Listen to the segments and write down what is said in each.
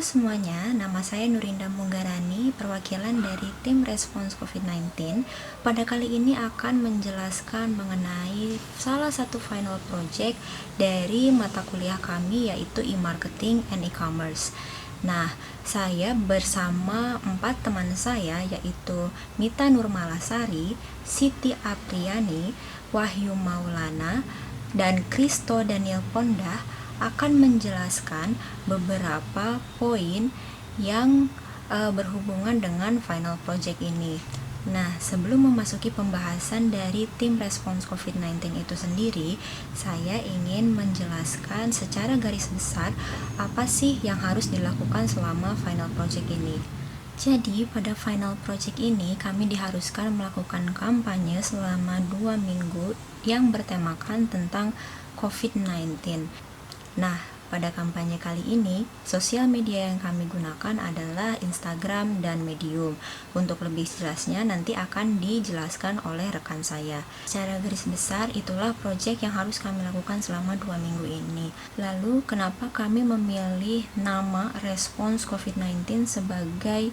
Halo semuanya, nama saya Nurinda Munggarani, perwakilan dari tim Respons COVID-19. Pada kali ini akan menjelaskan mengenai salah satu final project dari mata kuliah kami, yaitu e-marketing and e-commerce. Nah, saya bersama 4 teman saya, yaitu Mita Nurmalasari, Siti Apriani, Wahyu Maulana, dan Kristo Daniel Pondah akan menjelaskan beberapa poin yang berhubungan dengan final project ini. Nah, sebelum memasuki pembahasan dari tim respons COVID-19 itu sendiri, saya ingin menjelaskan secara garis besar apa sih yang harus dilakukan selama final project ini. Jadi, pada final project ini kami diharuskan melakukan kampanye selama 2 minggu yang bertemakan tentang COVID-19. Nah, pada kampanye kali ini, sosial media yang kami gunakan adalah Instagram dan Medium. Untuk lebih jelasnya nanti akan dijelaskan oleh rekan saya. Secara garis besar, itulah proyek yang harus kami lakukan selama 2 minggu ini. Lalu, kenapa kami memilih nama Respons COVID-19 sebagai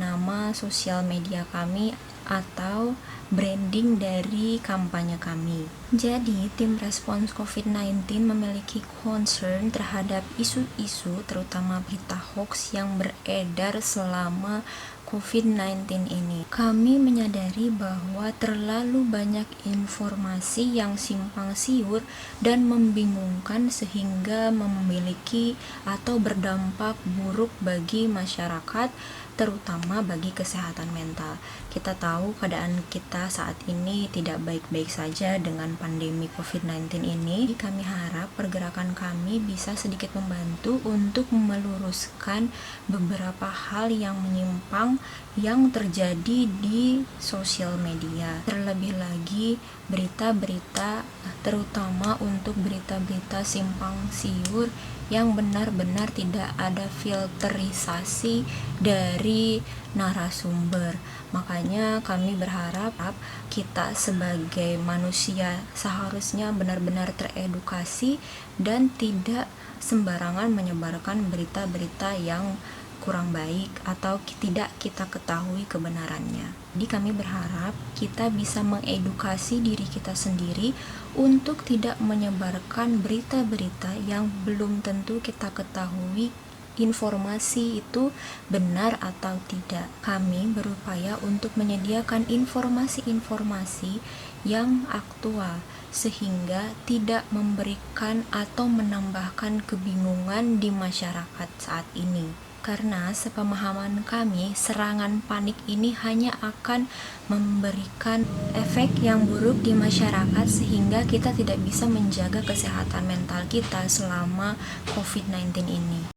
nama sosial media kami atau branding dari kampanye kami? Jadi, tim respons COVID-19 memiliki concern terhadap isu-isu, terutama berita hoax yang beredar selama COVID-19 ini. Kami menyadari bahwa terlalu banyak informasi yang simpang siur dan membingungkan sehingga memiliki atau berdampak buruk bagi masyarakat, terutama bagi kesehatan mental. Kita tahu keadaan kita saat ini tidak baik-baik saja dengan pandemi COVID-19 ini. Kami harap pergerakan kami bisa sedikit membantu untuk meluruskan beberapa hal yang menyimpang yang terjadi di sosial media. Terlebih lagi berita-berita, terutama untuk berita-berita simpang siur yang benar-benar tidak ada filterisasi dari narasumber. Makanya kami berharap kita sebagai manusia seharusnya benar-benar teredukasi dan tidak sembarangan menyebarkan berita-berita yang kurang baik atau tidak kita ketahui kebenarannya. Jadi kami berharap kita bisa mengedukasi diri kita sendiri untuk tidak menyebarkan berita-berita yang belum tentu kita ketahui informasi itu benar atau tidak. Kami berupaya untuk menyediakan informasi-informasi yang aktual sehingga tidak memberikan atau menambahkan kebingungan di masyarakat saat ini. Karena sepemahaman kami, serangan panik ini hanya akan memberikan efek yang buruk di masyarakat sehingga kita tidak bisa menjaga kesehatan mental kita selama COVID-19 ini.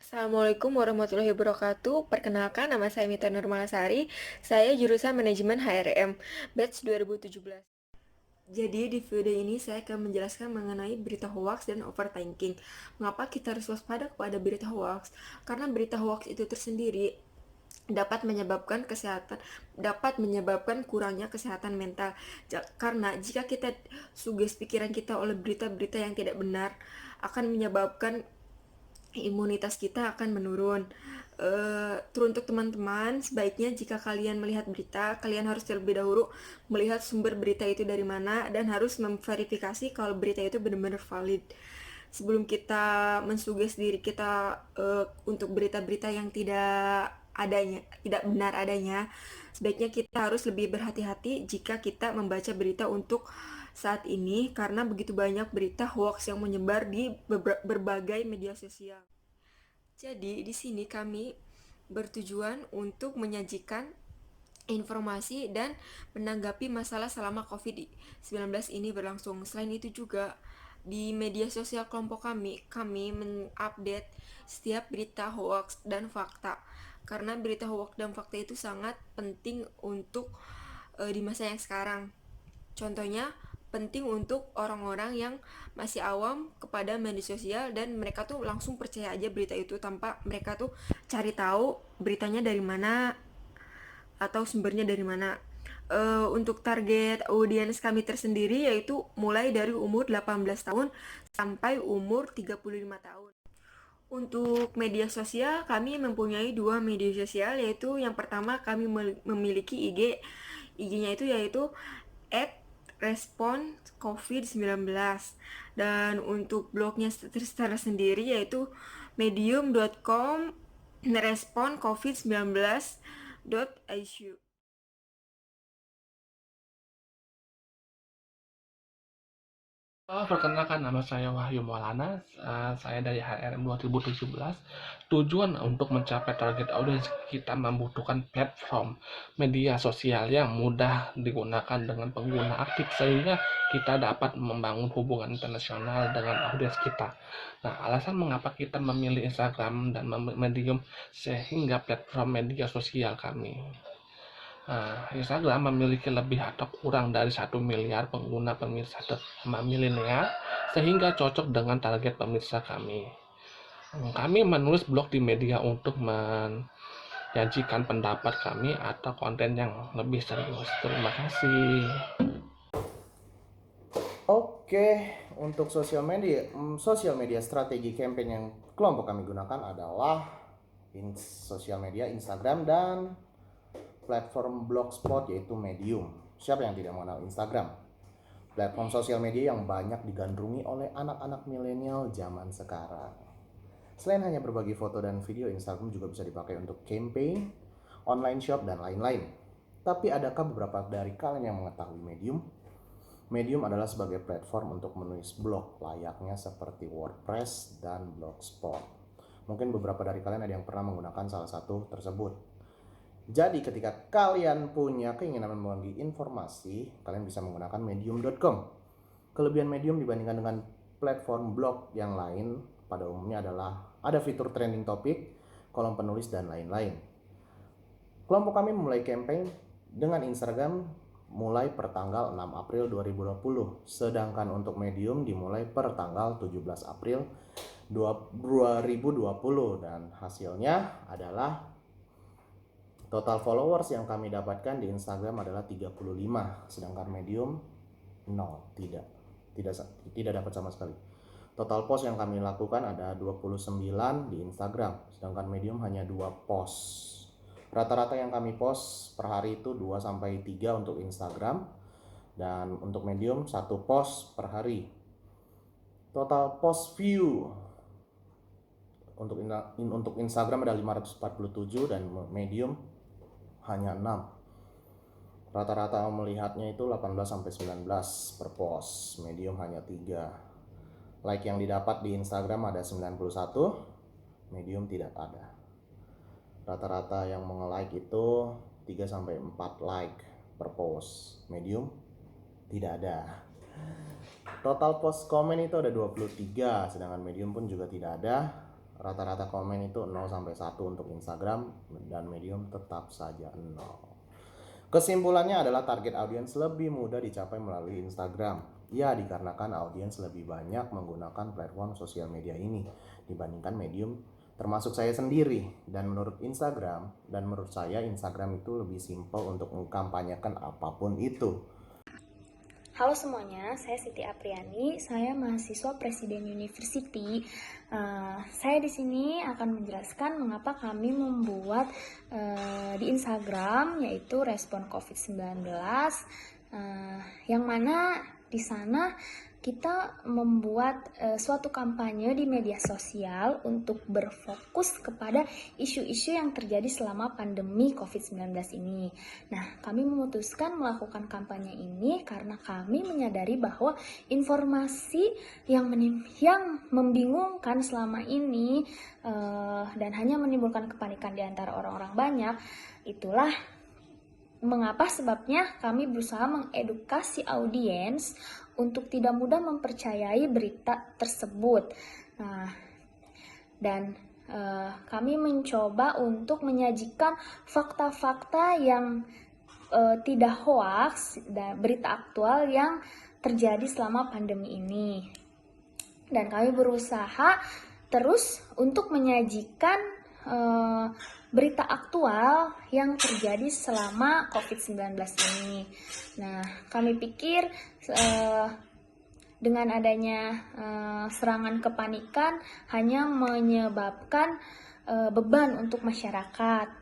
Assalamualaikum warahmatullahi wabarakatuh. Perkenalkan, nama saya Mita Nurmalasari. Saya jurusan Manajemen HRM, batch 2017. Jadi di video ini saya akan menjelaskan mengenai berita hoax dan overthinking. Mengapa kita harus waspada kepada berita hoax? Karena berita hoax itu tersendiri dapat menyebabkan kurangnya kesehatan mental. Karena jika kita sugesti pikiran kita oleh berita-berita yang tidak benar, akan menyebabkan imunitas kita akan menurun. Untuk teman-teman, sebaiknya jika kalian melihat berita, kalian harus terlebih dahulu melihat sumber berita itu dari mana dan harus memverifikasi kalau berita itu benar-benar valid. Sebelum kita mensugesti diri kita untuk berita-berita yang tidak benar adanya, sebaiknya kita harus lebih berhati-hati jika kita membaca berita untuk saat ini, karena begitu banyak berita hoax yang menyebar di berbagai media sosial. Jadi di sini kami bertujuan untuk menyajikan informasi dan menanggapi masalah selama COVID-19 ini berlangsung. Selain itu juga di media sosial kelompok kami mengupdate setiap berita hoax dan fakta. Karena berita hoax dan fakta itu sangat penting untuk di masa yang sekarang. Contohnya, penting untuk orang-orang yang masih awam kepada media sosial dan mereka tuh langsung percaya aja berita itu tanpa mereka tuh cari tahu beritanya dari mana atau sumbernya dari mana. Untuk target audiens kami tersendiri yaitu mulai dari umur 18 tahun sampai umur 35 tahun. Untuk media sosial, kami mempunyai 2 media sosial, yaitu yang pertama kami memiliki IG. IG-nya yaitu @responscovid19. Dan untuk blognya secara sendiri yaitu medium.com responscovid19.isu. Perkenalkan nama saya Wahyu Maulana, saya dari HRM 2017. Tujuan untuk mencapai target audiens kita membutuhkan platform media sosial yang mudah digunakan dengan pengguna aktif sehingga kita dapat membangun hubungan internasional dengan audiens kita. Nah, alasan mengapa kita memilih Instagram dan Medium sehingga platform media sosial kami. Instagram memiliki lebih atau kurang dari 1 miliar pengguna pemirsa milenial sehingga cocok dengan target pemirsa kami. Kami menulis blog di media untuk menyajikan pendapat kami atau konten yang lebih serius. Terima kasih. Oke, untuk sosial media strategi campaign yang kelompok kami gunakan adalah sosial media Instagram dan platform blogspot yaitu Medium. Siapa yang tidak mengenal Instagram? Platform sosial media yang banyak digandrungi oleh anak-anak milenial zaman sekarang. Selain hanya berbagi foto dan video, Instagram juga bisa dipakai untuk campaign, online shop, dan lain-lain. Tapi adakah beberapa dari kalian yang mengetahui Medium? Medium adalah sebagai platform untuk menulis blog layaknya seperti WordPress dan Blogspot. Mungkin beberapa dari kalian ada yang pernah menggunakan salah satu tersebut. Jadi ketika kalian punya keinginan membagi informasi, kalian bisa menggunakan medium.com. Kelebihan Medium dibandingkan dengan platform blog yang lain pada umumnya adalah ada fitur trending topik, kolom penulis, dan lain-lain. Kelompok kami memulai campaign dengan Instagram mulai per tanggal 6 April 2020, sedangkan untuk Medium dimulai per tanggal 17 April 2020, dan hasilnya adalah total followers yang kami dapatkan di Instagram adalah 35, sedangkan Medium 0, tidak dapat sama sekali. Total post yang kami lakukan ada 29 di Instagram, sedangkan Medium hanya 2 post. Rata-rata yang kami post per hari itu 2-3 untuk Instagram, dan untuk Medium 1 post per hari. Total post view untuk Instagram ada 547 dan Medium hanya 6. Rata-rata melihatnya itu 18-19 per post, Medium hanya 3. Like yang didapat di Instagram ada 91, Medium tidak ada. Rata-rata yang nge-like itu 3-4 like per post, Medium tidak ada. Total post komen itu ada 23, sedangkan Medium pun juga tidak ada. Rata-rata komen itu 0-1 untuk Instagram, dan Medium tetap saja 0. Kesimpulannya adalah target audiens lebih mudah dicapai melalui Instagram. Ya, dikarenakan audiens lebih banyak menggunakan platform sosial media ini dibandingkan Medium, termasuk saya sendiri. Dan menurut saya Instagram itu lebih simpel untuk mengkampanyekan apapun itu. Halo semuanya, saya Siti Apriani, saya mahasiswa Presiden University. Saya di sini akan menjelaskan mengapa kami membuat di Instagram yaitu Respon COVID-19, yang mana di sana kita membuat suatu kampanye di media sosial untuk berfokus kepada isu-isu yang terjadi selama pandemi COVID-19 ini. Nah, kami memutuskan melakukan kampanye ini karena kami menyadari bahwa informasi yang membingungkan selama ini dan hanya menimbulkan kepanikan di antara orang-orang banyak, itulah mengapa sebabnya kami berusaha mengedukasi audiens untuk tidak mudah mempercayai berita tersebut. Nah, dan kami mencoba untuk menyajikan fakta-fakta yang tidak hoaks dan berita aktual yang terjadi selama pandemi ini. Dan kami berusaha terus untuk menyajikan berita aktual yang terjadi selama COVID-19 ini. Nah, kami pikir Dengan adanya serangan kepanikan hanya menyebabkan beban untuk masyarakat.